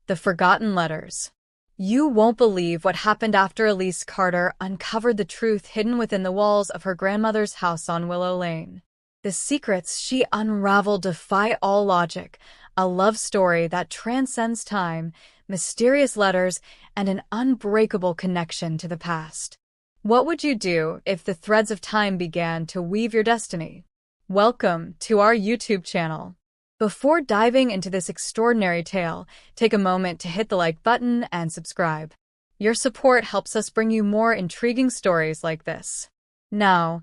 The Forgotten Letters. You won't believe what happened after Elise Carter uncovered the truth hidden within the walls of her grandmother's house on Willow Lane. The secrets she unraveled defy all logic, a love story that transcends time, mysterious letters, and an unbreakable connection to the past. What would you do if the threads of time began to weave your destiny? Welcome to our YouTube channel. Before diving into this extraordinary tale, take a moment to hit the like button and subscribe. Your support helps us bring you more intriguing stories like this. Now,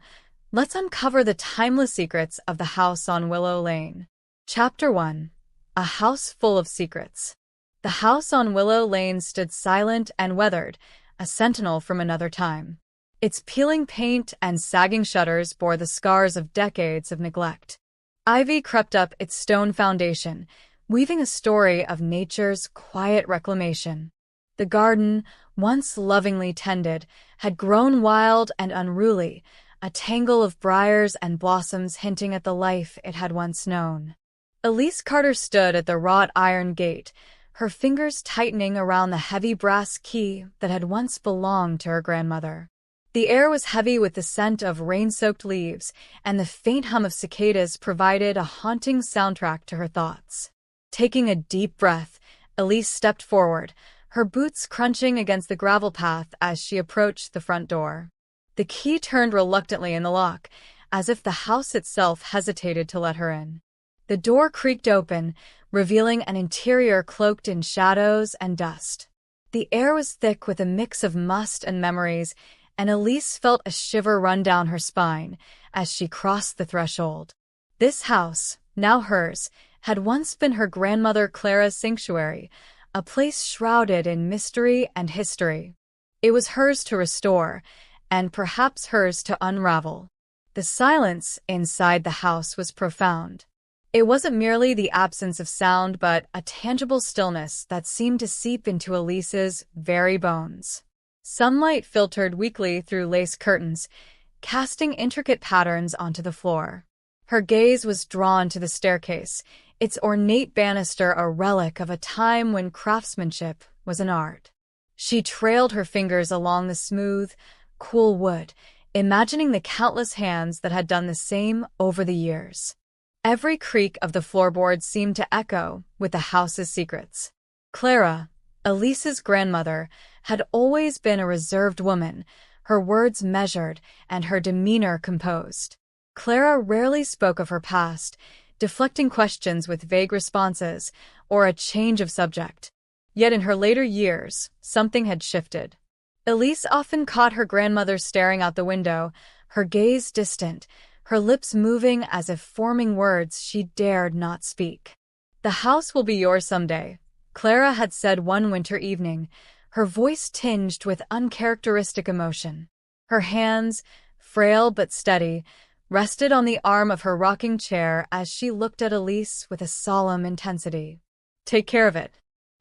let's uncover the timeless secrets of the house on Willow Lane. Chapter 1. A House Full of Secrets. The house on Willow Lane stood silent and weathered, a sentinel from another time. Its peeling paint and sagging shutters bore the scars of decades of neglect. Ivy crept up its stone foundation, weaving a story of nature's quiet reclamation. The garden, once lovingly tended, had grown wild and unruly, a tangle of briars and blossoms hinting at the life it had once known. Elise Carter stood at the wrought iron gate, her fingers tightening around the heavy brass key that had once belonged to her grandmother. The air was heavy with the scent of rain-soaked leaves, and the faint hum of cicadas provided a haunting soundtrack to her thoughts. Taking a deep breath, Elise stepped forward, her boots crunching against the gravel path as she approached the front door. The key turned reluctantly in the lock, as if the house itself hesitated to let her in. The door creaked open, revealing an interior cloaked in shadows and dust. The air was thick with a mix of must and memories, and Elise felt a shiver run down her spine as she crossed the threshold. This house, now hers, had once been her grandmother Clara's sanctuary, a place shrouded in mystery and history. It was hers to restore, and perhaps hers to unravel. The silence inside the house was profound. It wasn't merely the absence of sound, but a tangible stillness that seemed to seep into Elise's very bones. Sunlight filtered weakly through lace curtains, casting intricate patterns onto the floor. Her gaze was drawn to the staircase, its ornate banister a relic of a time when craftsmanship was an art. She trailed her fingers along the smooth, cool wood, imagining the countless hands that had done the same over the years. Every creak of the floorboards seemed to echo with the house's secrets. Clara, Elise's grandmother, had always been a reserved woman, her words measured and her demeanor composed. Clara rarely spoke of her past, deflecting questions with vague responses or a change of subject. Yet in her later years, something had shifted. Elise often caught her grandmother staring out the window, her gaze distant, her lips moving as if forming words she dared not speak. "The house will be yours someday," Clara had said one winter evening, her voice tinged with uncharacteristic emotion. Her hands, frail but steady, rested on the arm of her rocking chair as she looked at Elise with a solemn intensity. "Take care of it.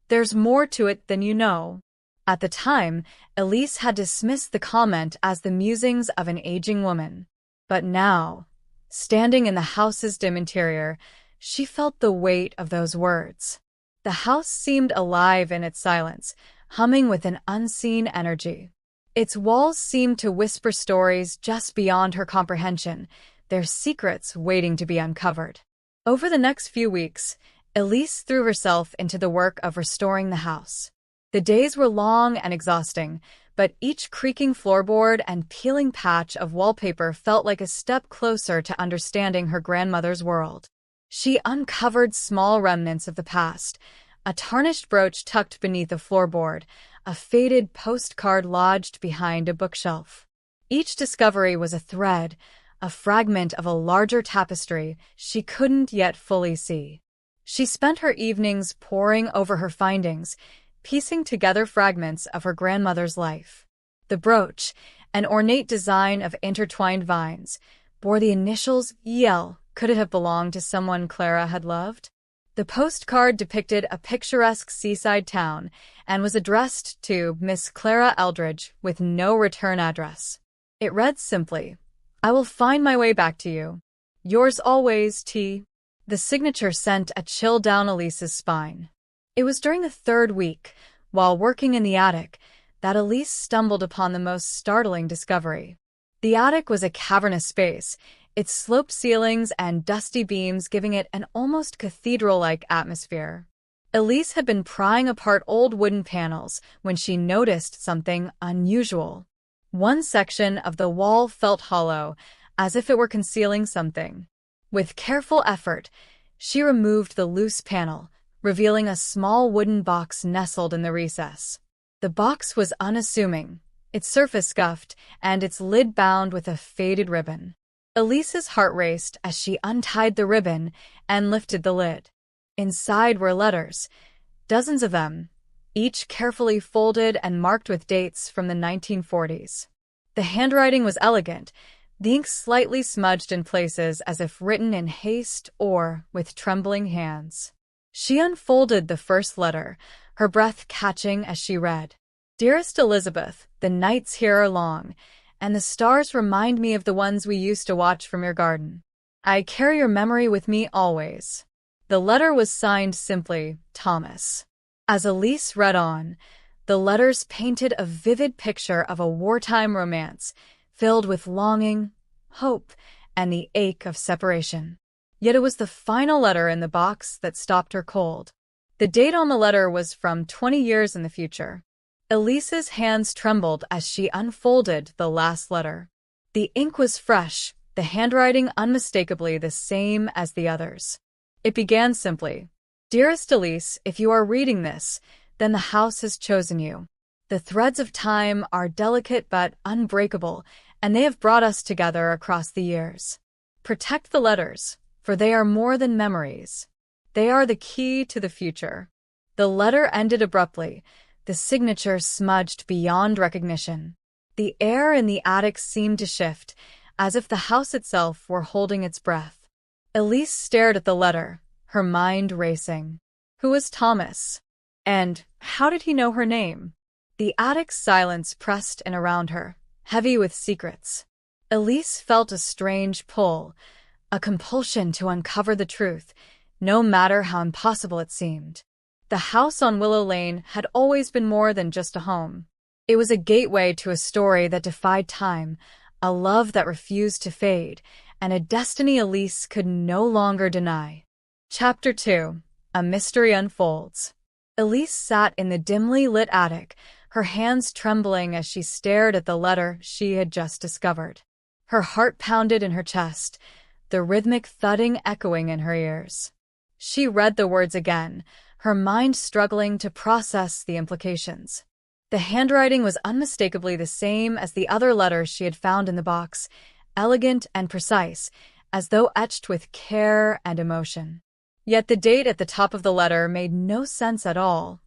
There's more to it than you know." At the time, Elise had dismissed the comment as the musings of an aging woman. But now, standing in the house's dim interior, she felt the weight of those words. The house seemed alive in its silence, humming with an unseen energy. Its walls seemed to whisper stories just beyond her comprehension, their secrets waiting to be uncovered. Over the next few weeks, Elise threw herself into the work of restoring the house. The days were long and exhausting, but each creaking floorboard and peeling patch of wallpaper felt like a step closer to understanding her grandmother's world. She uncovered small remnants of the past, a tarnished brooch tucked beneath a floorboard, a faded postcard lodged behind a bookshelf. Each discovery was a thread, a fragment of a larger tapestry she couldn't yet fully see. She spent her evenings poring over her findings, piecing together fragments of her grandmother's life. The brooch, an ornate design of intertwined vines, bore the initials EL. Could it have belonged to someone Clara had loved? The postcard depicted a picturesque seaside town and was addressed to Miss Clara Eldridge with no return address. It read simply, "I will find my way back to you. Yours always, T." The signature sent a chill down Elise's spine. It was during the third week, while working in the attic, that Elise stumbled upon the most startling discovery. The attic was a cavernous space, its sloped ceilings and dusty beams giving it an almost cathedral-like atmosphere. Elise had been prying apart old wooden panels when she noticed something unusual. One section of the wall felt hollow, as if it were concealing something. With careful effort, she removed the loose panel, revealing a small wooden box nestled in the recess. The box was unassuming, its surface scuffed, and its lid bound with a faded ribbon. Elise's heart raced as she untied the ribbon and lifted the lid. Inside were letters, dozens of them, each carefully folded and marked with dates from the 1940s. The handwriting was elegant, the ink slightly smudged in places as if written in haste or with trembling hands. She unfolded the first letter, her breath catching as she read. "Dearest Elizabeth, the nights here are long, and the stars remind me of the ones we used to watch from your garden. I carry your memory with me always." The letter was signed simply, Thomas. As Elise read on, the letters painted a vivid picture of a wartime romance, filled with longing, hope, and the ache of separation. Yet it was the final letter in the box that stopped her cold. The date on the letter was from 20 years in the future. Elise's hands trembled as she unfolded the last letter. The ink was fresh, the handwriting unmistakably the same as the others. It began simply, "Dearest Elise, if you are reading this, then the house has chosen you. The threads of time are delicate but unbreakable, and they have brought us together across the years. Protect the letters, for they are more than memories. They are the key to the future." The letter ended abruptly, the signature smudged beyond recognition. The air in the attic seemed to shift, as if the house itself were holding its breath. Elise stared at the letter, her mind racing. Who was Thomas? And how did he know her name? The attic's silence pressed in around her, heavy with secrets. Elise felt a strange pull, a compulsion to uncover the truth, no matter how impossible it seemed. The house on Willow Lane had always been more than just a home. It was a gateway to a story that defied time, a love that refused to fade, and a destiny Elise could no longer deny. Chapter 2. A Mystery Unfolds. Elise sat in the dimly lit attic, her hands trembling as she stared at the letter she had just discovered. Her heart pounded in her chest, the rhythmic thudding echoing in her ears. She read the words again, her mind struggling to process the implications. The handwriting was unmistakably the same as the other letters she had found in the box, elegant and precise, as though etched with care and emotion. Yet the date at the top of the letter made no sense at all.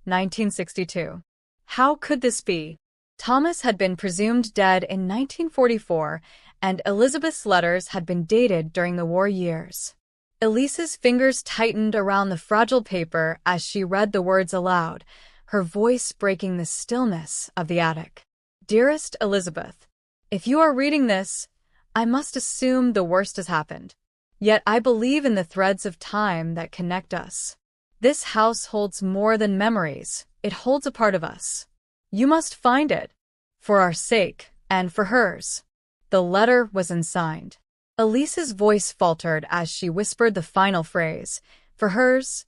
1962. How could this be? Thomas had been presumed dead in 1944, and Elizabeth's letters had been dated during the war years. Elise's fingers tightened around the fragile paper as she read the words aloud, her voice breaking the stillness of the attic. "Dearest Elizabeth, if you are reading this, I must assume the worst has happened. Yet I believe in the threads of time that connect us. This house holds more than memories, it holds a part of us. You must find it, for our sake and for hers." The letter was unsigned. Elise's voice faltered as she whispered the final phrase, "For hers."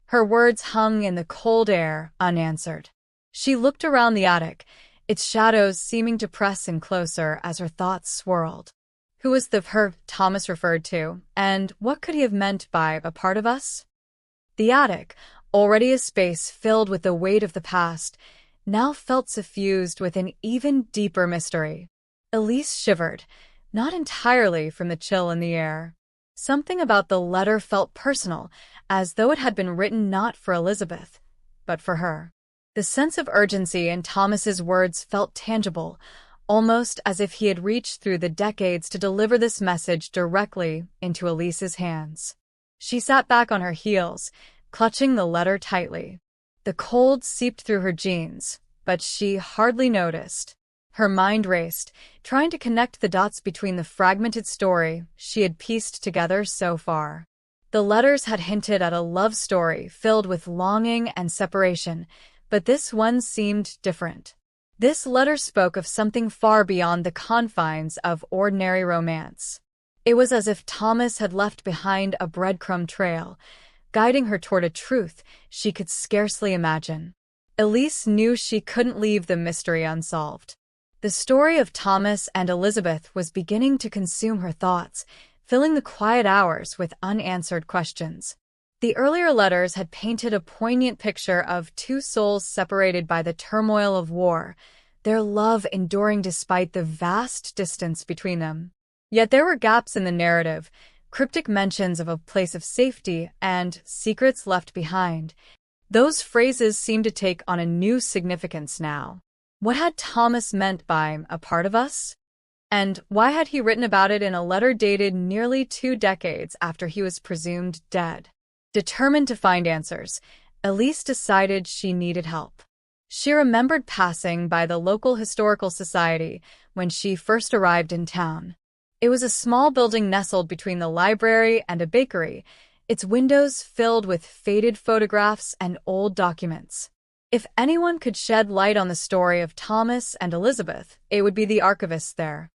Her words hung in the cold air, unanswered. She looked around the attic, its shadows seeming to press in closer as her thoughts swirled. Who was the her Thomas referred to, and what could he have meant by a part of us? The attic, already a space filled with the weight of the past, now felt suffused with an even deeper mystery. Elise shivered, not entirely from the chill in the air. Something about the letter felt personal, as though it had been written not for Elizabeth, but for her. The sense of urgency in Thomas's words felt tangible, almost as if he had reached through the decades to deliver this message directly into Elise's hands. She sat back on her heels, clutching the letter tightly. The cold seeped through her jeans, but she hardly noticed. Her mind raced, trying to connect the dots between the fragmented story she had pieced together so far. The letters had hinted at a love story filled with longing and separation, but this one seemed different. This letter spoke of something far beyond the confines of ordinary romance. It was as if Thomas had left behind a breadcrumb trail, guiding her toward a truth she could scarcely imagine. Elise knew she couldn't leave the mystery unsolved. The story of Thomas and Elizabeth was beginning to consume her thoughts, filling the quiet hours with unanswered questions. The earlier letters had painted a poignant picture of two souls separated by the turmoil of war, their love enduring despite the vast distance between them. Yet there were gaps in the narrative, cryptic mentions of a place of safety and secrets left behind. Those phrases seemed to take on a new significance now. What had Thomas meant by a part of us? And why had he written about it in a letter dated nearly 2 decades after he was presumed dead? Determined to find answers, Elise decided she needed help. She remembered passing by the local historical society when she first arrived in town. It was a small building nestled between the library and a bakery, its windows filled with faded photographs and old documents. If anyone could shed light on the story of Thomas and Elizabeth, it would be the archivist there.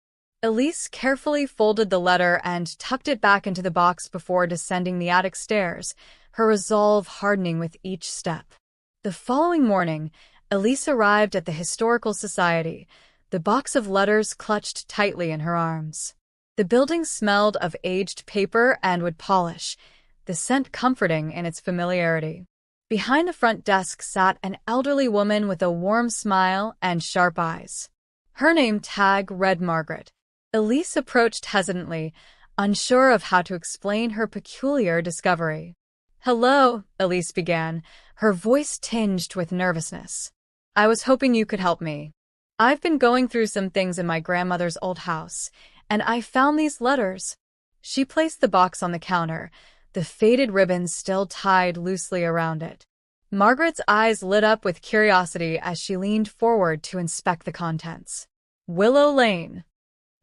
Elise carefully folded the letter and tucked it back into the box before descending the attic stairs, her resolve hardening with each step. The following morning, Elise arrived at the Historical Society, the box of letters clutched tightly in her arms. The building smelled of aged paper and wood polish, the scent comforting in its familiarity. Behind the front desk sat an elderly woman with a warm smile and sharp eyes. Her name tag read Margaret. Elise approached hesitantly, unsure of how to explain her peculiar discovery. "Hello," Elise began, her voice tinged with nervousness. "I was hoping you could help me. I've been going through some things in my grandmother's old house, and I found these letters." She placed the box on the counter, the faded ribbons still tied loosely around it. Margaret's eyes lit up with curiosity as she leaned forward to inspect the contents. "Willow Lane?"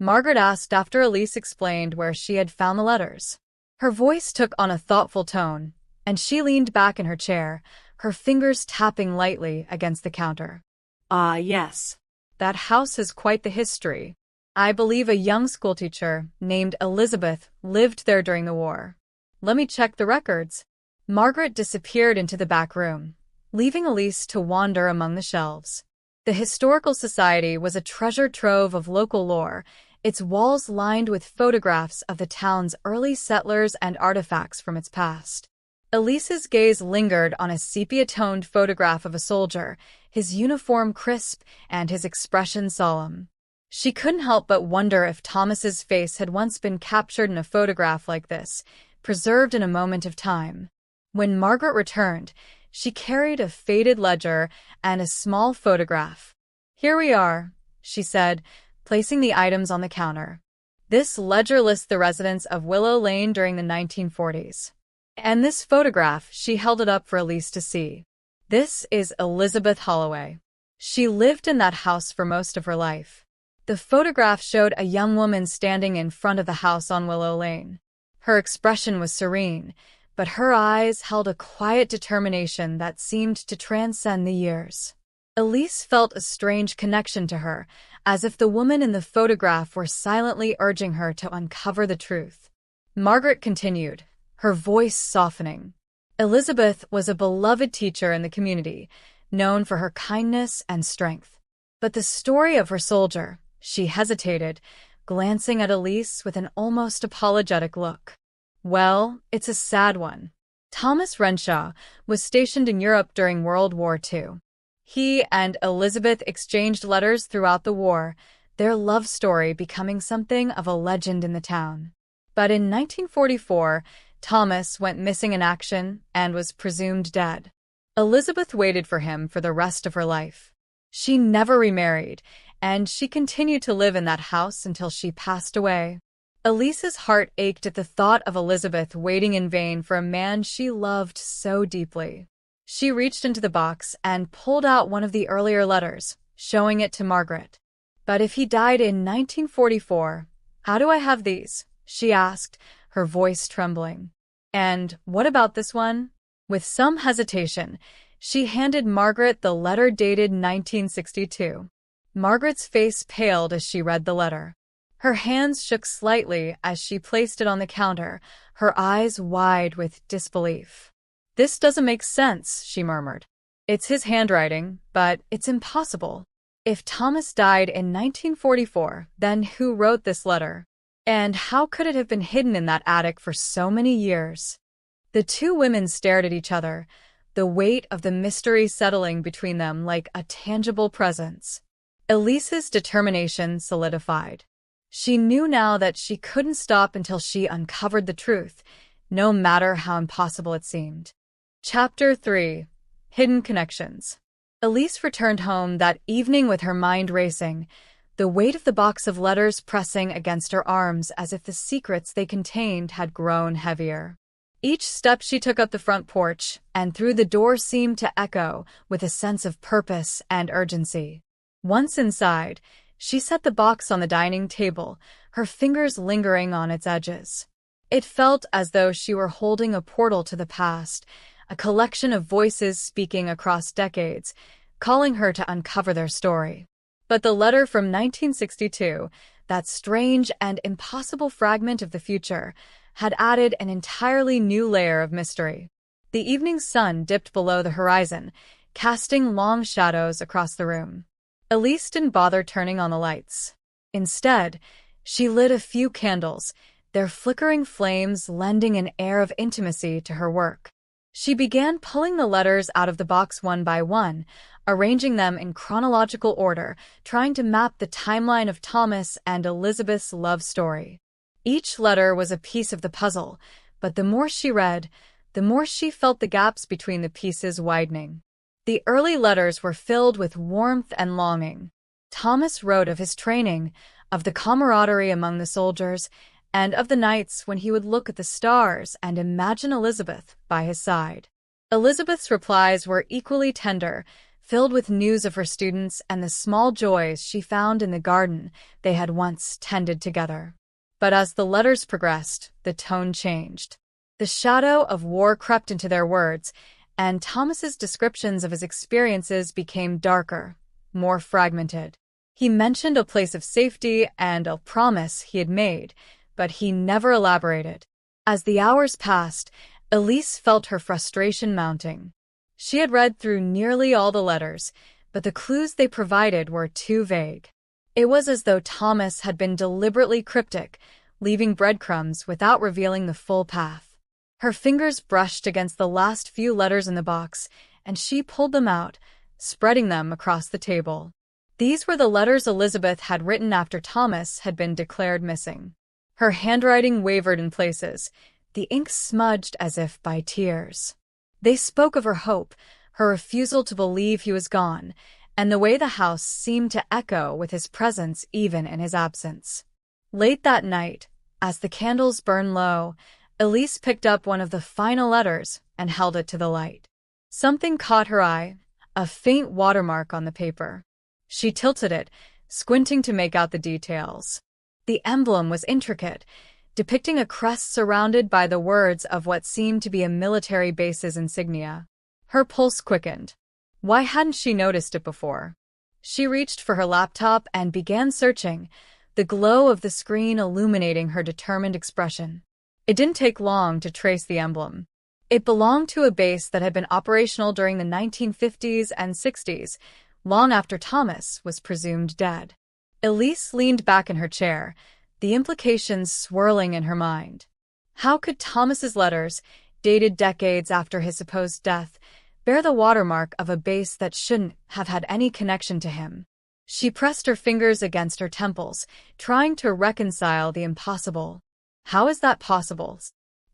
Margaret asked after Elise explained where she had found the letters. Her voice took on a thoughtful tone, and she leaned back in her chair, her fingers tapping lightly against the counter. "Ah, yes. That house has quite the history. I believe a young schoolteacher named Elizabeth lived there during the war. Let me check the records." Margaret disappeared into the back room, leaving Elise to wander among the shelves. The Historical Society was a treasure trove of local lore, its walls lined with photographs of the town's early settlers and artifacts from its past. Elise's gaze lingered on a sepia-toned photograph of a soldier, his uniform crisp and his expression solemn. She couldn't help but wonder if Thomas's face had once been captured in a photograph like this, preserved in a moment of time. When Margaret returned, she carried a faded ledger and a small photograph. "Here we are," she said, placing the items on the counter. "This ledger lists the residents of Willow Lane during the 1940s. And this photograph," she held it up for Elise to see. "This is Elizabeth Holloway. She lived in that house for most of her life." The photograph showed a young woman standing in front of the house on Willow Lane. Her expression was serene, but her eyes held a quiet determination that seemed to transcend the years. Elise felt a strange connection to her, as if the woman in the photograph were silently urging her to uncover the truth. Margaret continued, her voice softening. Elizabeth was a beloved teacher in the community, known for her kindness and strength. But the story of her soldier, she hesitated, glancing at Elise with an almost apologetic look. "Well, it's a sad one. Thomas Renshaw was stationed in Europe during World War II. He and Elizabeth exchanged letters throughout the war, their love story becoming something of a legend in the town. But in 1944, Thomas went missing in action and was presumed dead. Elizabeth waited for him for the rest of her life. She never remarried, and she continued to live in that house until she passed away." Elise's heart ached at the thought of Elizabeth waiting in vain for a man she loved so deeply. She reached into the box and pulled out one of the earlier letters, showing it to Margaret. "But if he died in 1944, how do I have these?" she asked, her voice trembling. And what about this one? With some hesitation, she handed Margaret the letter dated 1962. Margaret's face paled as she read the letter. Her hands shook slightly as she placed it on the counter, her eyes wide with disbelief. "This doesn't make sense," she murmured. "It's his handwriting, but it's impossible. If Thomas died in 1944, then who wrote this letter? And how could it have been hidden in that attic for so many years?" The two women stared at each other, the weight of the mystery settling between them like a tangible presence. Elise's determination solidified. She knew now that she couldn't stop until she uncovered the truth, no matter how impossible it seemed. Chapter 3. Hidden Connections. Elise returned home that evening with her mind racing, the weight of the box of letters pressing against her arms as if the secrets they contained had grown heavier. Each step she took up the front porch and through the door seemed to echo with a sense of purpose and urgency. Once inside, she set the box on the dining table, her fingers lingering on its edges. It felt as though she were holding a portal to the past, a collection of voices speaking across decades, calling her to uncover their story. But the letter from 1962, that strange and impossible fragment of the future, had added an entirely new layer of mystery. The evening sun dipped below the horizon, casting long shadows across the room. Elise didn't bother turning on the lights. Instead, she lit a few candles, their flickering flames lending an air of intimacy to her work. She began pulling the letters out of the box one by one, arranging them in chronological order, trying to map the timeline of Thomas and Elizabeth's love story. Each letter was a piece of the puzzle, but the more she read, the more she felt the gaps between the pieces widening. The early letters were filled with warmth and longing. Thomas wrote of his training, of the camaraderie among the soldiers, and of the nights when he would look at the stars and imagine Elizabeth by his side. Elizabeth's replies were equally tender, filled with news of her students and the small joys she found in the garden they had once tended together. But as the letters progressed, the tone changed. The shadow of war crept into their words, and Thomas's descriptions of his experiences became darker, more fragmented. He mentioned a place of safety and a promise he had made, but he never elaborated. As the hours passed, Elise felt her frustration mounting. She had read through nearly all the letters, but the clues they provided were too vague. It was as though Thomas had been deliberately cryptic, leaving breadcrumbs without revealing the full path. Her fingers brushed against the last few letters in the box, and she pulled them out, spreading them across the table. These were the letters Elizabeth had written after Thomas had been declared missing. Her handwriting wavered in places, the ink smudged as if by tears. They spoke of her hope, her refusal to believe he was gone, and the way the house seemed to echo with his presence even in his absence. Late that night, as the candles burned low, Elise picked up one of the final letters and held it to the light. Something caught her eye, a faint watermark on the paper. She tilted it, squinting to make out the details. The emblem was intricate, depicting a crest surrounded by the words of what seemed to be a military base's insignia. Her pulse quickened. Why hadn't she noticed it before? She reached for her laptop and began searching, the glow of the screen illuminating her determined expression. It didn't take long to trace the emblem. It belonged to a base that had been operational during the 1950s and 60s, long after Thomas was presumed dead. Elise leaned back in her chair, the implications swirling in her mind. How could Thomas's letters, dated decades after his supposed death, bear the watermark of a base that shouldn't have had any connection to him? She pressed her fingers against her temples, trying to reconcile the impossible. How is that possible?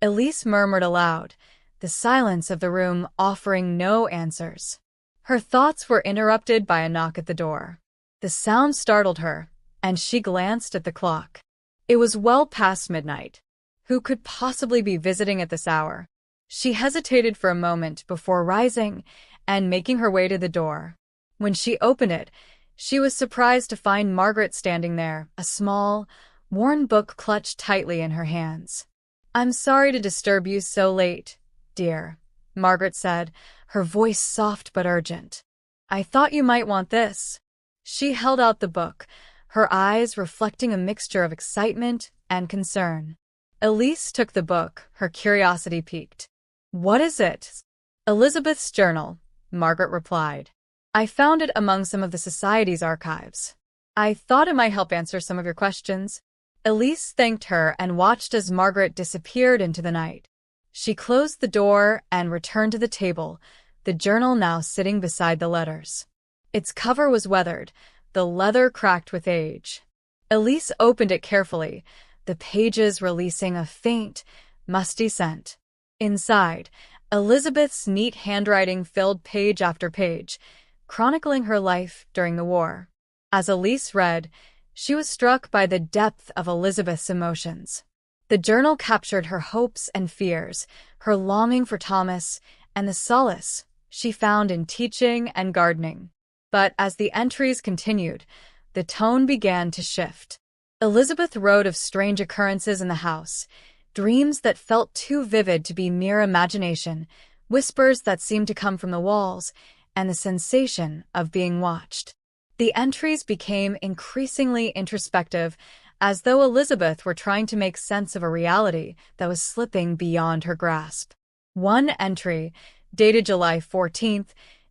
Elise murmured aloud, the silence of the room offering no answers. Her thoughts were interrupted by a knock at the door. The sound startled her, and she glanced at the clock. It was well past midnight. Who could possibly be visiting at this hour? She hesitated for a moment before rising and making her way to the door. When she opened it, she was surprised to find Margaret standing there, a small, worn book clutched tightly in her hands. "I'm sorry to disturb you so late, dear," Margaret said, her voice soft but urgent. "I thought you might want this." She held out the book, her eyes reflecting a mixture of excitement and concern. Elise took the book, her curiosity piqued. "What is it?" "Elizabeth's journal," Margaret replied. "I found it among some of the Society's archives. I thought it might help answer some of your questions." Elise thanked her and watched as Margaret disappeared into the night. She closed the door and returned to the table, the journal now sitting beside the letters. Its cover was weathered, the leather cracked with age. Elise opened it carefully, the pages releasing a faint, musty scent. Inside, Elizabeth's neat handwriting filled page after page, chronicling her life during the war. As Elise read, she was struck by the depth of Elizabeth's emotions. The journal captured her hopes and fears, her longing for Thomas, and the solace she found in teaching and gardening. But as the entries continued, the tone began to shift. Elizabeth wrote of strange occurrences in the house, dreams that felt too vivid to be mere imagination, whispers that seemed to come from the walls, and the sensation of being watched. The entries became increasingly introspective, as though Elizabeth were trying to make sense of a reality that was slipping beyond her grasp. One entry, dated July 14,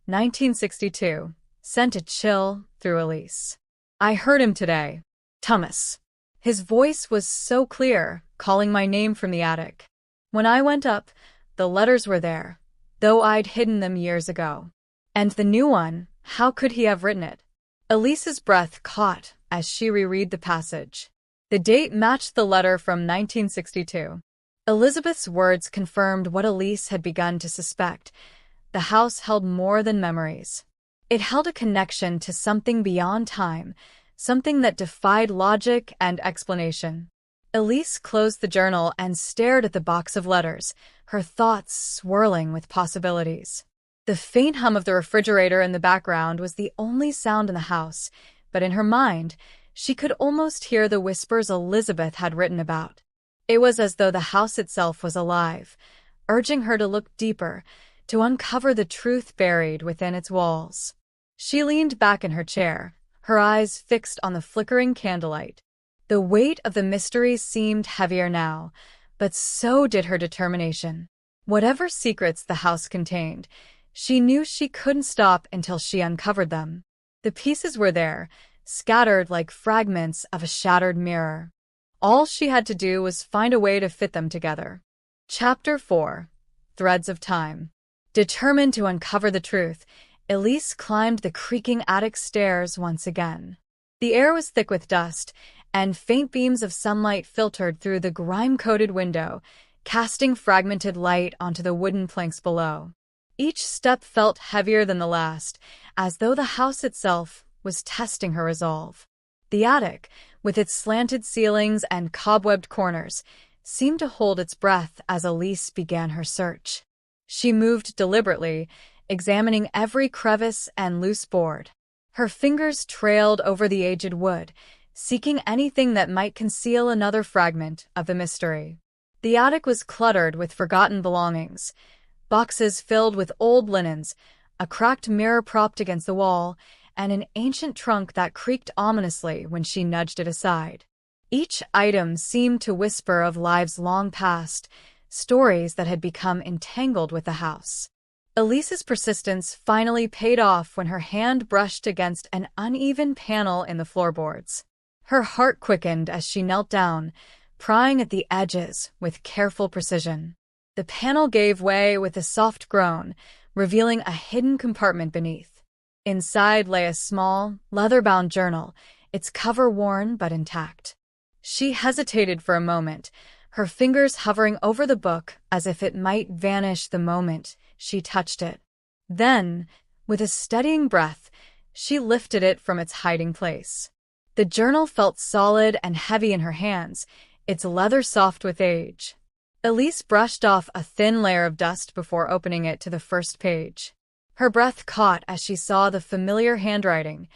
1962, sent a chill through Elise. "I heard him today. Thomas. His voice was so clear, calling my name from the attic. When I went up, the letters were there, though I'd hidden them years ago. And the new one, how could he have written it?" Elise's breath caught as she reread the passage. The date matched the letter from 1962. Elizabeth's words confirmed what Elise had begun to suspect. The house held more than memories. It held a connection to something beyond time, something that defied logic and explanation. Elise closed the journal and stared at the box of letters, her thoughts swirling with possibilities. The faint hum of the refrigerator in the background was the only sound in the house, but in her mind, she could almost hear the whispers Elizabeth had written about. It was as though the house itself was alive, urging her to look deeper, to uncover the truth buried within its walls. She leaned back in her chair, her eyes fixed on the flickering candlelight. The weight of the mystery seemed heavier now, but so did her determination. Whatever secrets the house contained, she knew she couldn't stop until she uncovered them. The pieces were there, scattered like fragments of a shattered mirror. All she had to do was find a way to fit them together. Chapter 4. Threads of Time. Determined to uncover the truth, Elise climbed the creaking attic stairs once again. The air was thick with dust, and faint beams of sunlight filtered through the grime-coated window, casting fragmented light onto the wooden planks below. Each step felt heavier than the last, as though the house itself was testing her resolve. The attic, with its slanted ceilings and cobwebbed corners, seemed to hold its breath as Elise began her search. She moved deliberately, examining every crevice and loose board. Her fingers trailed over the aged wood, seeking anything that might conceal another fragment of the mystery. The attic was cluttered with forgotten belongings, boxes filled with old linens, a cracked mirror propped against the wall, and an ancient trunk that creaked ominously when she nudged it aside. Each item seemed to whisper of lives long past, stories that had become entangled with the house. Elise's persistence finally paid off when her hand brushed against an uneven panel in the floorboards. Her heart quickened as she knelt down, prying at the edges with careful precision. The panel gave way with a soft groan, revealing a hidden compartment beneath. Inside lay a small, leather-bound journal, its cover worn but intact. She hesitated for a moment, her fingers hovering over the book as if it might vanish the moment she touched it. Then, with a steadying breath, she lifted it from its hiding place. The journal felt solid and heavy in her hands, its leather soft with age. Elise brushed off a thin layer of dust before opening it to the first page. Her breath caught as she saw the familiar handwriting.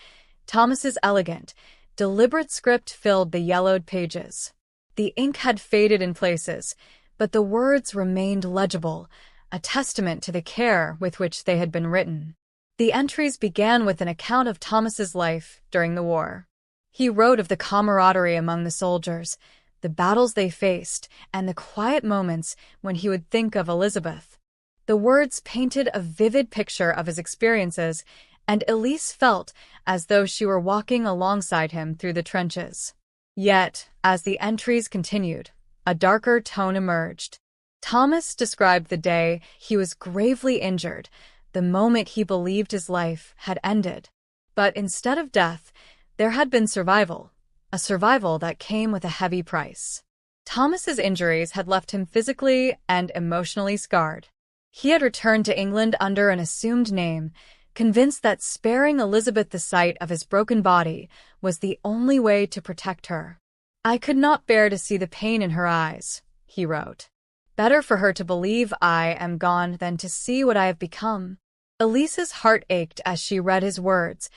Thomas's elegant, deliberate script filled the yellowed pages. The ink had faded in places, but the words remained legible, a testament to the care with which they had been written. The entries began with an account of Thomas's life during the war. He wrote of the camaraderie among the soldiers, the battles they faced, and the quiet moments when he would think of Elizabeth. The words painted a vivid picture of his experiences, and Elise felt as though she were walking alongside him through the trenches. Yet, as the entries continued, a darker tone emerged. Thomas described the day he was gravely injured, the moment he believed his life had ended. But instead of death, there had been survival, a survival that came with a heavy price. Thomas's injuries had left him physically and emotionally scarred. He had returned to England under an assumed name, convinced that sparing Elizabeth the sight of his broken body was the only way to protect her. "I could not bear to see the pain in her eyes," he wrote. "Better for her to believe I am gone than to see what I have become." Elise's heart ached as she read his words,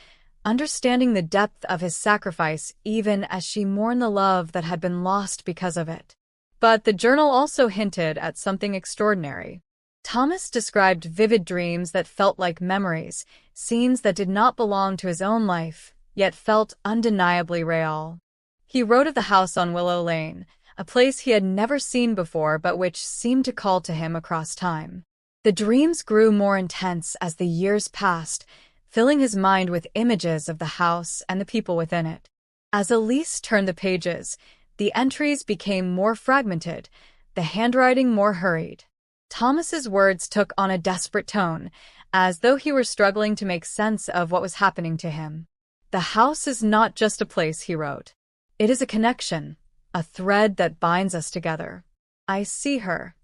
understanding the depth of his sacrifice even as she mourned the love that had been lost because of it. But the journal also hinted at something extraordinary. Thomas described vivid dreams that felt like memories, scenes that did not belong to his own life, yet felt undeniably real. He wrote of the house on Willow Lane, a place he had never seen before but which seemed to call to him across time. The dreams grew more intense as the years passed, filling his mind with images of the house and the people within it. As Elise turned the pages, the entries became more fragmented, the handwriting more hurried. Thomas's words took on a desperate tone, as though he were struggling to make sense of what was happening to him. "The house is not just a place," he wrote. "It is a connection, a thread that binds us together. I see her,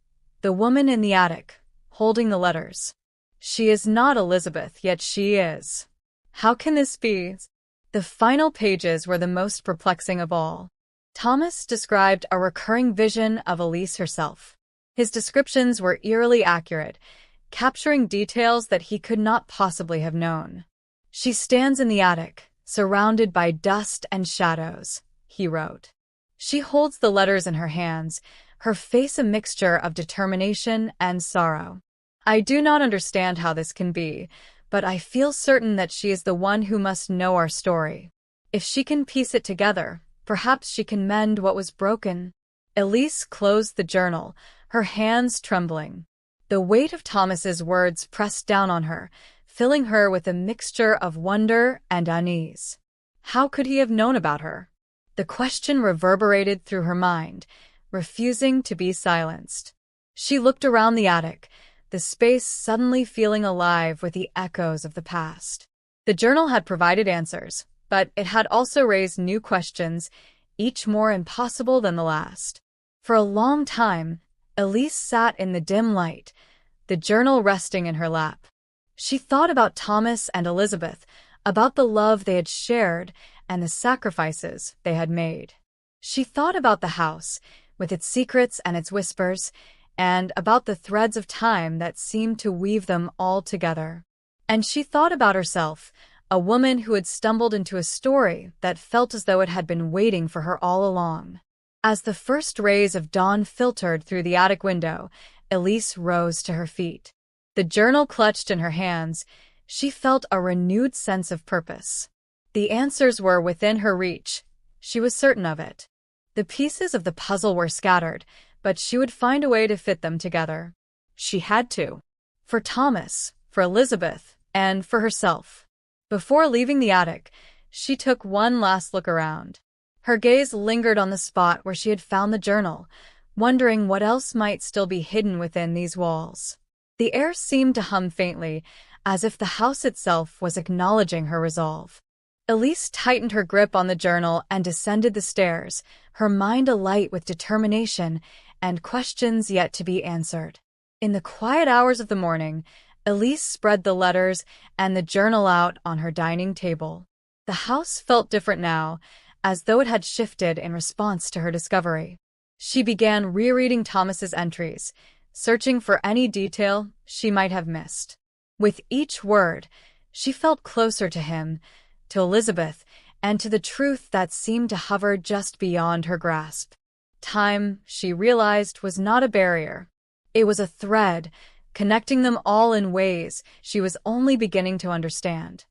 the woman in the attic, holding the letters. She is not Elizabeth, yet she is. How can this be?" The final pages were the most perplexing of all. Thomas described a recurring vision of Elise herself. His descriptions were eerily accurate, capturing details that he could not possibly have known. "She stands in the attic, surrounded by dust and shadows," he wrote. "She holds the letters in her hands, her face a mixture of determination and sorrow. I do not understand how this can be, but I feel certain that she is the one who must know our story. If she can piece it together, perhaps she can mend what was broken." Elise closed the journal, her hands trembling. The weight of Thomas's words pressed down on her, filling her with a mixture of wonder and unease. How could he have known about her? The question reverberated through her mind, refusing to be silenced. She looked around the attic, the space suddenly feeling alive with the echoes of the past. The journal had provided answers, but it had also raised new questions, each more impossible than the last. For a long time, Elise sat in the dim light, the journal resting in her lap. She thought about Thomas and Elizabeth, about the love they had shared and the sacrifices they had made. She thought about the house, with its secrets and its whispers, and about the threads of time that seemed to weave them all together. And she thought about herself, a woman who had stumbled into a story that felt as though it had been waiting for her all along. As the first rays of dawn filtered through the attic window, Elise rose to her feet. The journal clutched in her hands, she felt a renewed sense of purpose. The answers were within her reach. She was certain of it. The pieces of the puzzle were scattered, but she would find a way to fit them together. She had to. For Thomas, for Elizabeth, and for herself. Before leaving the attic, she took one last look around. Her gaze lingered on the spot where she had found the journal, wondering what else might still be hidden within these walls. The air seemed to hum faintly, as if the house itself was acknowledging her resolve. Elise tightened her grip on the journal and descended the stairs, her mind alight with determination and questions yet to be answered. In the quiet hours of the morning, Elise spread the letters and the journal out on her dining table. The house felt different now, as though it had shifted in response to her discovery. She began rereading Thomas's entries, searching for any detail she might have missed. With each word, she felt closer to him, to Elizabeth, and to the truth that seemed to hover just beyond her grasp. Time, she realized, was not a barrier. It was a thread, connecting them all in ways she was only beginning to understand.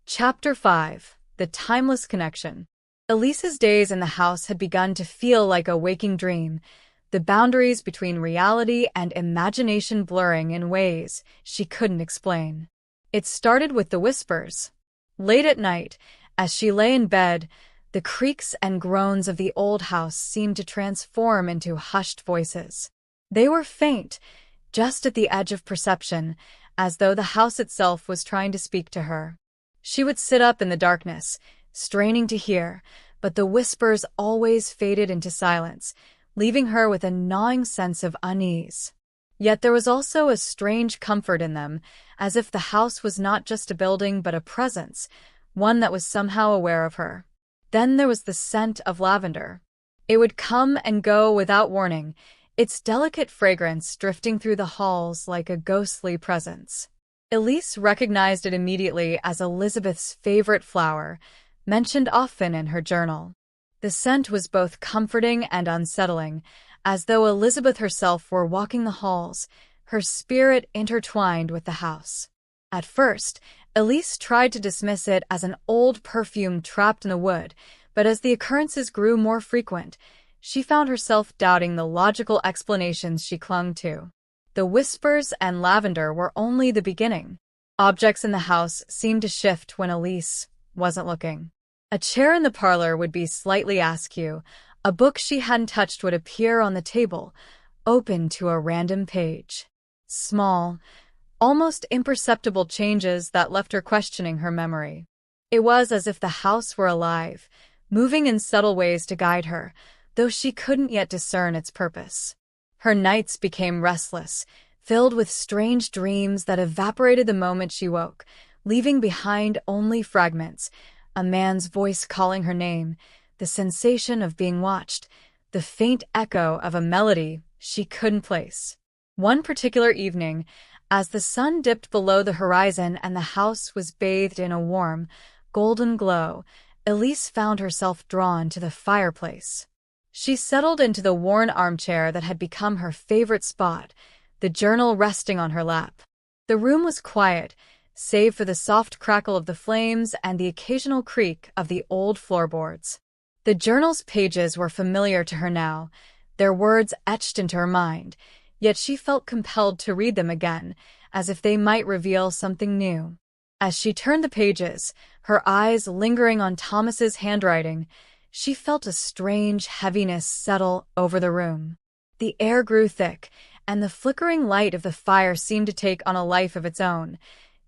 Chapter 5. The Timeless Connection. Elise's days in the house had begun to feel like a waking dream, the boundaries between reality and imagination blurring in ways she couldn't explain. It started with the whispers. Late at night, as she lay in bed, the creaks and groans of the old house seemed to transform into hushed voices. They were faint, just at the edge of perception, as though the house itself was trying to speak to her. She would sit up in the darkness, straining to hear, but the whispers always faded into silence, leaving her with a gnawing sense of unease. Yet there was also a strange comfort in them, as if the house was not just a building but a presence, one that was somehow aware of her. Then there was the scent of lavender. It would come and go without warning, its delicate fragrance drifting through the halls like a ghostly presence. Elise recognized it immediately as Elizabeth's favorite flower, mentioned often in her journal. The scent was both comforting and unsettling, as though Elizabeth herself were walking the halls, her spirit intertwined with the house. At first, Elise tried to dismiss it as an old perfume trapped in the wood, but as the occurrences grew more frequent, she found herself doubting the logical explanations she clung to. The whispers and lavender were only the beginning. Objects in the house seemed to shift when Elise wasn't looking. A chair in the parlor would be slightly askew, a book she hadn't touched would appear on the table, open to a random page. Small, almost imperceptible changes that left her questioning her memory. It was as if the house were alive, moving in subtle ways to guide her, though she couldn't yet discern its purpose. Her nights became restless, filled with strange dreams that evaporated the moment she woke, leaving behind only fragments, a man's voice calling her name, the sensation of being watched, the faint echo of a melody she couldn't place. One particular evening, as the sun dipped below the horizon and the house was bathed in a warm, golden glow, Elise found herself drawn to the fireplace. She settled into the worn armchair that had become her favorite spot, the journal resting on her lap. The room was quiet, save for the soft crackle of the flames and the occasional creak of the old floorboards. The journal's pages were familiar to her now, their words etched into her mind, yet she felt compelled to read them again, as if they might reveal something new. As she turned the pages, her eyes lingering on Thomas's handwriting, she felt a strange heaviness settle over the room. The air grew thick, and the flickering light of the fire seemed to take on a life of its own,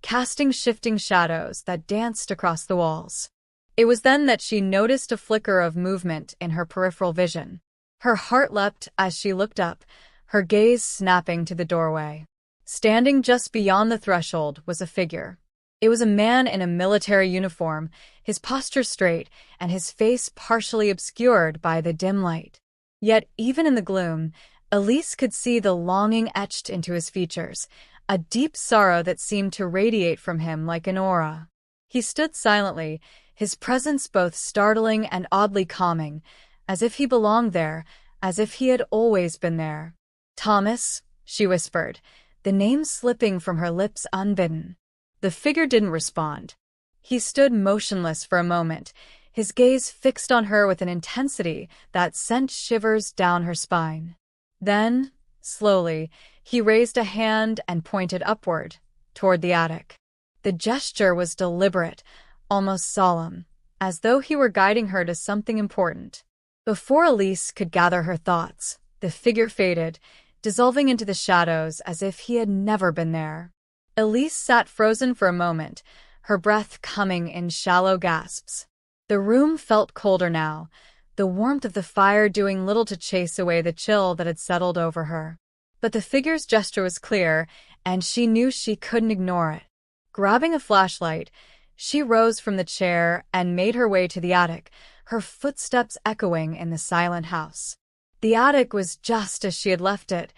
casting shifting shadows that danced across the walls. It was then that she noticed a flicker of movement in her peripheral vision. Her heart leapt as she looked up, her gaze snapping to the doorway. Standing just beyond the threshold was a figure. It was a man in a military uniform, his posture straight and his face partially obscured by the dim light. Yet even in the gloom, Elise could see the longing etched into his features, a deep sorrow that seemed to radiate from him like an aura. He stood silently, his presence both startling and oddly calming, as if he belonged there, as if he had always been there. "Thomas," she whispered, the name slipping from her lips unbidden. The figure didn't respond. He stood motionless for a moment, his gaze fixed on her with an intensity that sent shivers down her spine. Then, slowly, he raised a hand and pointed upward, toward the attic. The gesture was deliberate, almost solemn, as though he were guiding her to something important. Before Elise could gather her thoughts, the figure faded, dissolving into the shadows as if he had never been there. Elise sat frozen for a moment, her breath coming in shallow gasps. The room felt colder now, the warmth of the fire doing little to chase away the chill that had settled over her. But the figure's gesture was clear, and she knew she couldn't ignore it. Grabbing a flashlight, she rose from the chair and made her way to the attic, her footsteps echoing in the silent house. The attic was just as she had left it,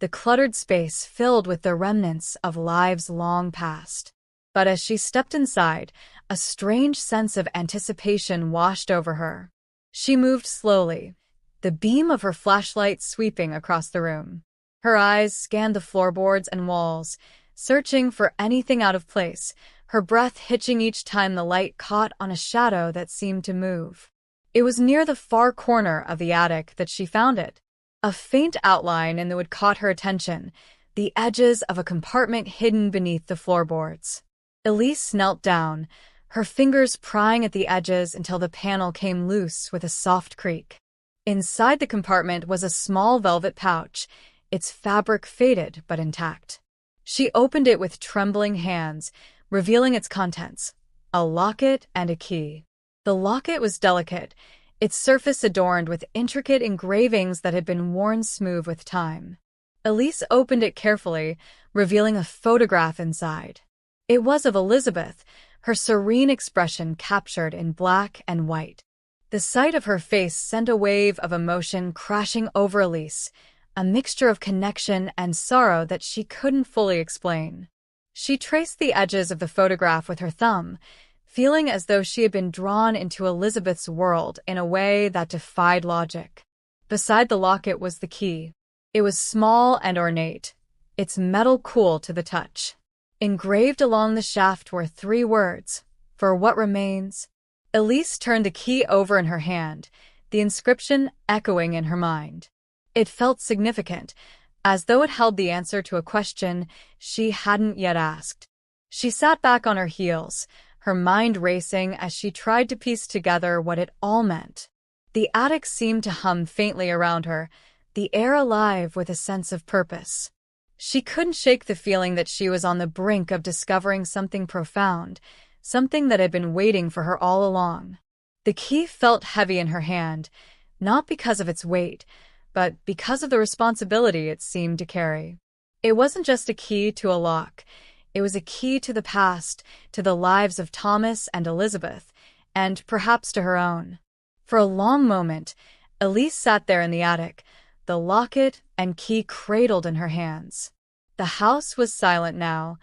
the cluttered space filled with the remnants of lives long past. But as she stepped inside, a strange sense of anticipation washed over her. She moved slowly, the beam of her flashlight sweeping across the room. Her eyes scanned the floorboards and walls, searching for anything out of place, her breath hitching each time the light caught on a shadow that seemed to move. It was near the far corner of the attic that she found it. A faint outline in the wood caught her attention, the edges of a compartment hidden beneath the floorboards. Elise knelt down, her fingers prying at the edges until the panel came loose with a soft creak. Inside the compartment was a small velvet pouch, its fabric faded but intact. She opened it with trembling hands, revealing its contents: a locket and a key. The locket was delicate, its surface adorned with intricate engravings that had been worn smooth with time. Elise opened it carefully, revealing a photograph inside. It was of Elizabeth, her serene expression captured in black and white. The sight of her face sent a wave of emotion crashing over Elise, a mixture of connection and sorrow that she couldn't fully explain. She traced the edges of the photograph with her thumb, feeling as though she had been drawn into Elizabeth's world in a way that defied logic. Beside the locket was the key. It was small and ornate, its metal cool to the touch. Engraved along the shaft were 3 words: "For what remains." Elise turned the key over in her hand, the inscription echoing in her mind. It felt significant, as though it held the answer to a question she hadn't yet asked. She sat back on her heels, her mind racing as she tried to piece together what it all meant. The attic seemed to hum faintly around her, the air alive with a sense of purpose. She couldn't shake the feeling that she was on the brink of discovering something profound, something that had been waiting for her all along. The key felt heavy in her hand, not because of its weight, but because of the responsibility it seemed to carry. It wasn't just a key to a lock. It was a key to the past, to the lives of Thomas and Elizabeth, and perhaps to her own. For a long moment, Elise sat there in the attic, the locket and key cradled in her hands. The house was silent now,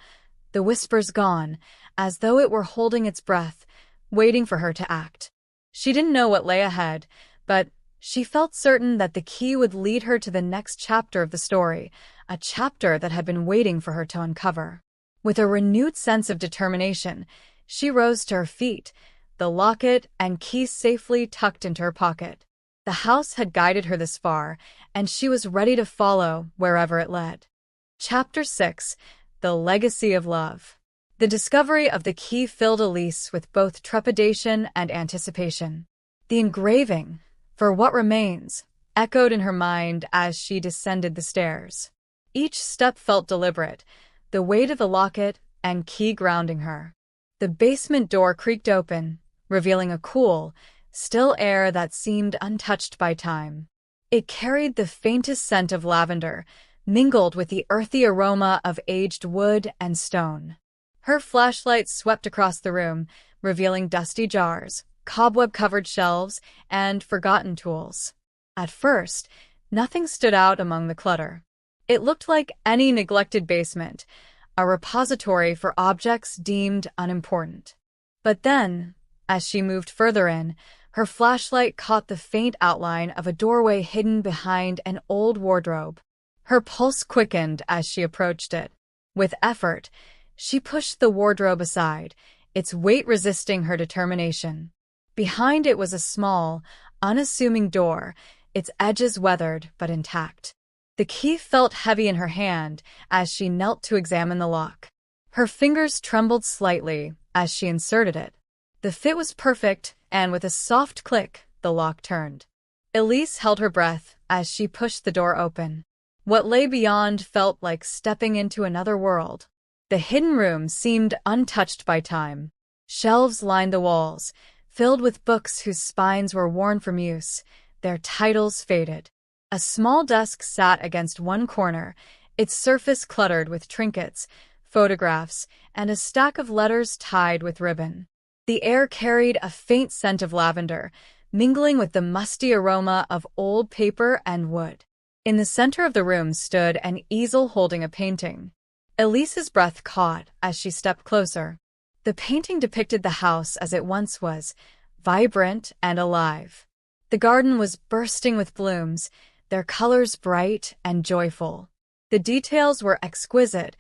the whispers gone, as though it were holding its breath, waiting for her to act. She didn't know what lay ahead, but she felt certain that the key would lead her to the next chapter of the story, a chapter that had been waiting for her to uncover. With a renewed sense of determination, she rose to her feet, the locket and key safely tucked into her pocket. The house had guided her this far, and she was ready to follow wherever it led. Chapter 6: The Legacy of Love. The discovery of the key filled Elise with both trepidation and anticipation. The engraving, "For what remains," echoed in her mind as she descended the stairs. Each step felt deliberate, the weight of the locket and key grounding her. The basement door creaked open, revealing a cool, still air that seemed untouched by time. It carried the faintest scent of lavender, mingled with the earthy aroma of aged wood and stone. Her flashlight swept across the room, revealing dusty jars, cobweb-covered shelves, and forgotten tools. At first, nothing stood out among the clutter. It looked like any neglected basement, a repository for objects deemed unimportant. But then, as she moved further in, her flashlight caught the faint outline of a doorway hidden behind an old wardrobe. Her pulse quickened as she approached it. With effort, she pushed the wardrobe aside, its weight resisting her determination. Behind it was a small, unassuming door, its edges weathered but intact. The key felt heavy in her hand as she knelt to examine the lock. Her fingers trembled slightly as she inserted it. The fit was perfect, and with a soft click, the lock turned. Elise held her breath as she pushed the door open. What lay beyond felt like stepping into another world. The hidden room seemed untouched by time. Shelves lined the walls, filled with books whose spines were worn from use, their titles faded. A small desk sat against one corner, its surface cluttered with trinkets, photographs, and a stack of letters tied with ribbon. The air carried a faint scent of lavender, mingling with the musty aroma of old paper and wood. In the center of the room stood an easel holding a painting. Elise's breath caught as she stepped closer. The painting depicted the house as it once was, vibrant and alive. The garden was bursting with blooms, their colors bright and joyful. The details were exquisite,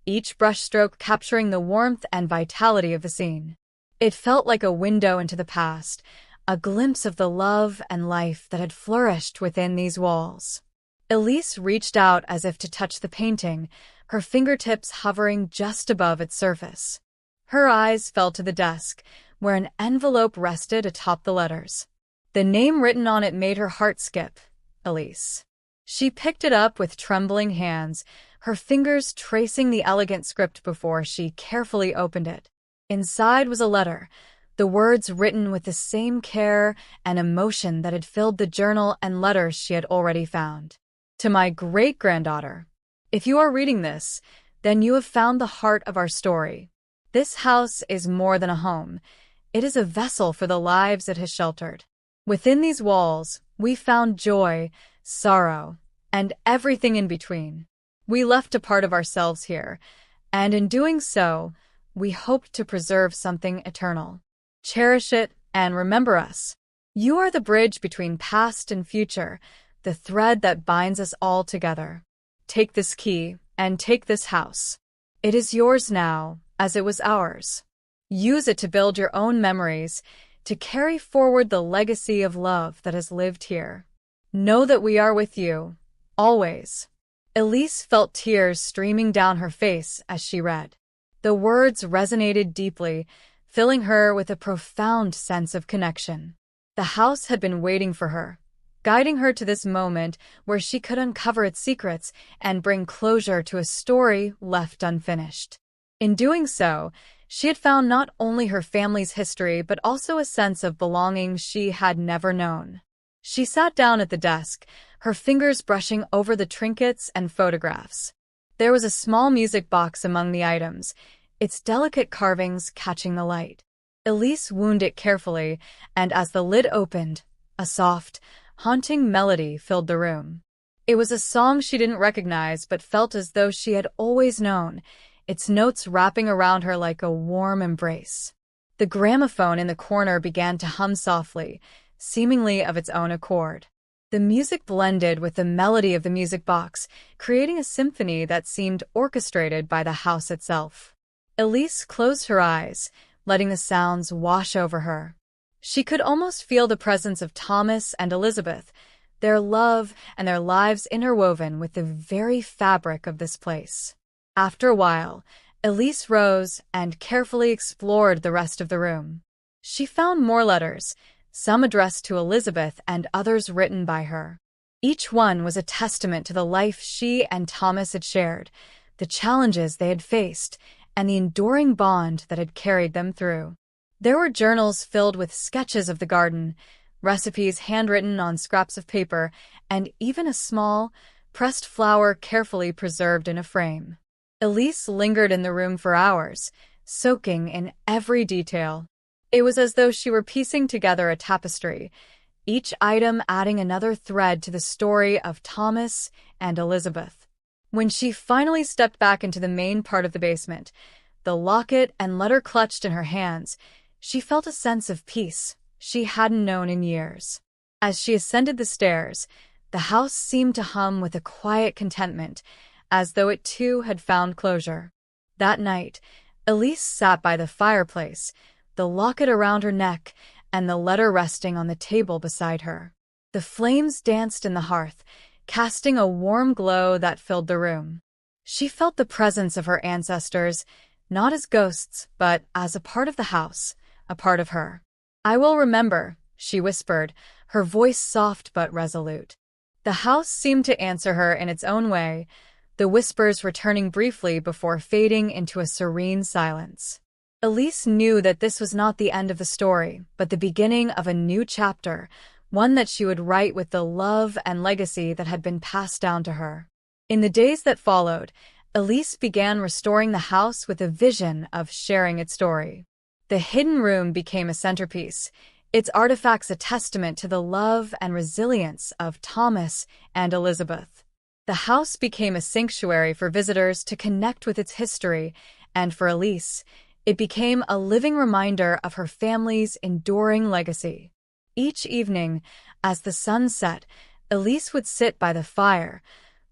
each brushstroke capturing the warmth and vitality of the scene. It felt like a window into the past, a glimpse of the love and life that had flourished within these walls. Elise reached out as if to touch the painting, her fingertips hovering just above its surface. Her eyes fell to the desk, where an envelope rested atop the letters. The name written on it made her heart skip. Elise. She picked it up with trembling hands, her fingers tracing the elegant script before she carefully opened it. Inside was a letter, the words written with the same care and emotion that had filled the journal and letters she had already found. To my great-granddaughter. If you are reading this, then you have found the heart of our story. This house is more than a home. It is a vessel for the lives it has sheltered. Within these walls, we found joy, sorrow, and everything in between. We left a part of ourselves here, and in doing so, we hoped to preserve something eternal. Cherish it and remember us. You are the bridge between past and future, the thread that binds us all together. Take this key and take this house. It is yours now, as it was ours. Use it to build your own memories, to carry forward the legacy of love that has lived here. Know that we are with you, always. Elise felt tears streaming down her face as she read. The words resonated deeply, filling her with a profound sense of connection. The house had been waiting for her, guiding her to this moment where she could uncover its secrets and bring closure to a story left unfinished. In doing so, she had found not only her family's history but also a sense of belonging she had never known. She sat down at the desk, her fingers brushing over the trinkets and photographs. There was a small music box among the items, its delicate carvings catching the light. Elise wound it carefully, and as the lid opened, a soft, haunting melody filled the room. It was a song she didn't recognize but felt as though she had always known, its notes wrapping around her like a warm embrace. The gramophone in the corner began to hum softly, seemingly of its own accord. The music blended with the melody of the music box, creating a symphony that seemed orchestrated by the house itself. Elise closed her eyes, letting the sounds wash over her. She could almost feel the presence of Thomas and Elizabeth, their love and their lives interwoven with the very fabric of this place. After a while, Elise rose and carefully explored the rest of the room. She found more letters, some addressed to Elizabeth and others written by her. Each one was a testament to the life she and Thomas had shared, the challenges they had faced, and the enduring bond that had carried them through. There were journals filled with sketches of the garden, recipes handwritten on scraps of paper, and even a small, pressed flower carefully preserved in a frame. Elise lingered in the room for hours, soaking in every detail. It was as though she were piecing together a tapestry, each item adding another thread to the story of Thomas and Elizabeth. When she finally stepped back into the main part of the basement, the locket and letter clutched in her hands, she felt a sense of peace she hadn't known in years. As she ascended the stairs, the house seemed to hum with a quiet contentment, as though it too had found closure. That night, Elise sat by the fireplace, the locket around her neck and the letter resting on the table beside her. The flames danced in the hearth, casting a warm glow that filled the room. She felt the presence of her ancestors, not as ghosts, but as a part of the house, a part of her. "I will remember," she whispered, her voice soft but resolute. The house seemed to answer her in its own way, the whispers returning briefly before fading into a serene silence. Elise knew that this was not the end of the story, but the beginning of a new chapter, one that she would write with the love and legacy that had been passed down to her. In the days that followed, Elise began restoring the house with a vision of sharing its story. The hidden room became a centerpiece, its artifacts a testament to the love and resilience of Thomas and Elizabeth. The house became a sanctuary for visitors to connect with its history, and for Elise, it became a living reminder of her family's enduring legacy. Each evening, As the sun set, Elise would sit by the fire,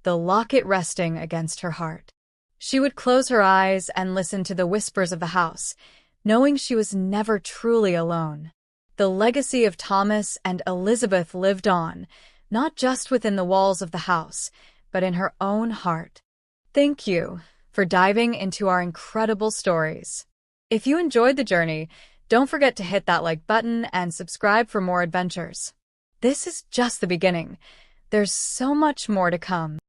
the locket resting against her heart. She would close her eyes and listen to the whispers of the house, knowing she was never truly alone. The legacy of Thomas and Elizabeth lived on, not just within the walls of the house, but in her own heart. Thank you for diving into our incredible stories. If you enjoyed the journey, don't forget to hit that like button and subscribe for more adventures. This is just the beginning. There's so much more to come.